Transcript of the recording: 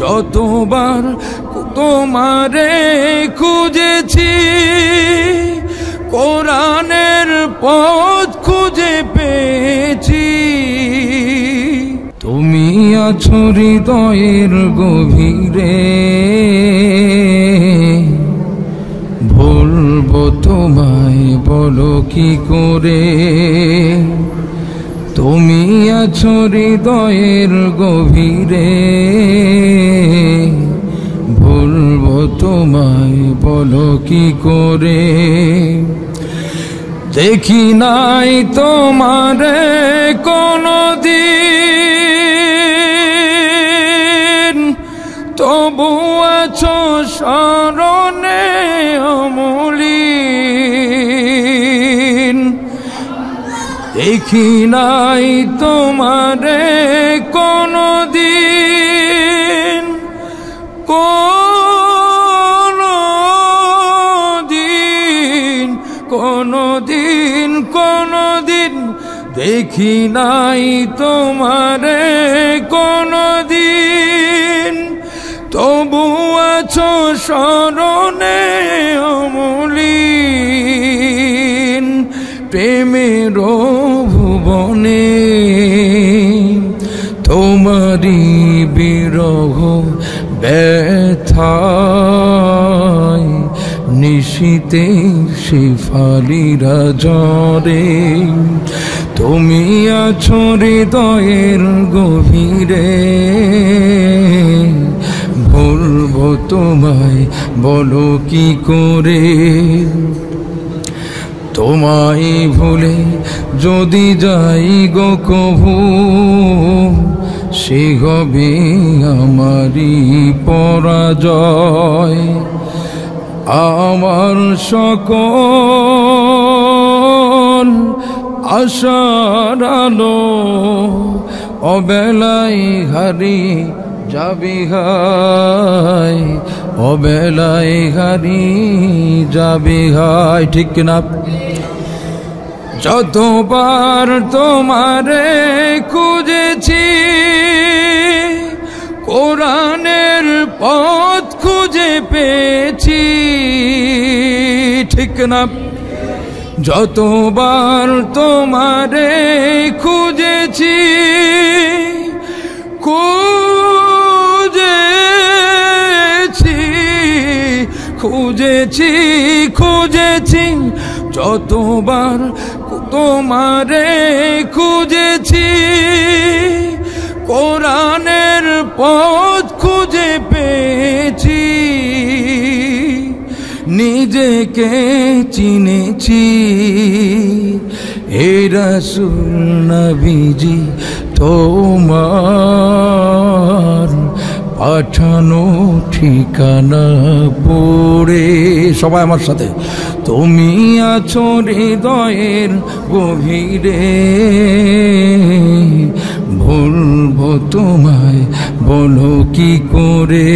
যতবার তোমারে খুঁজেছি, কোরআনের পথ খুঁজে পেয়েছি। তুমি আছো হৃদয়ের গভীরে, ভুলবো তোমায় বলো কি করে। তুমি আছো হৃদয়ের গভীরে, ভুলবো তোমায় বলো কি করে। দেখি নাই তোমারে কোনদিন, তবু আছো স্মরণে অমলিন। দেখি নাই তোমারে কোনদিন, কোনদিন দেখি নাই তোমারে কোনদিন, তবু আছো স্মরণে অমলিন। প্রেমের ভুবনে তোমারি বিরহ ব্যথায়, নিশীতে শিফালিরা জ্বরে। তুমি আছো হৃদয়ের গভীরে, ভুলবো তোমায় বলো কি করে। তোমায় ভুলে যদি যাই গো কভু, সে হবে আমারই পরাজয়। আমার সকল আশার আলো অবেলায় হারিয়ে যাবে হায়, অবেলায় হারিয়ে যাবে হায়। ঠিক না? যতবার তোমারে খুঁজেছি, কোরআনের পথ খুঁজে পেয়েছি। ঠিক না? যতবার তোমারে খুঁজেছি, খুঁজেছি, যতবার তোমারে খুঁজেছি, কোরআনের পথ খুঁজে পেয়েছি। নিজেকে চিনেছি, হে রাসূল নবীজি তোমার পাঠানো ঠিকানা পড়ে। সবাই আমার সাথে, তুমি আছো হৃদয়ের গভীরে, ভুলবো তোমায় বলো কি করে।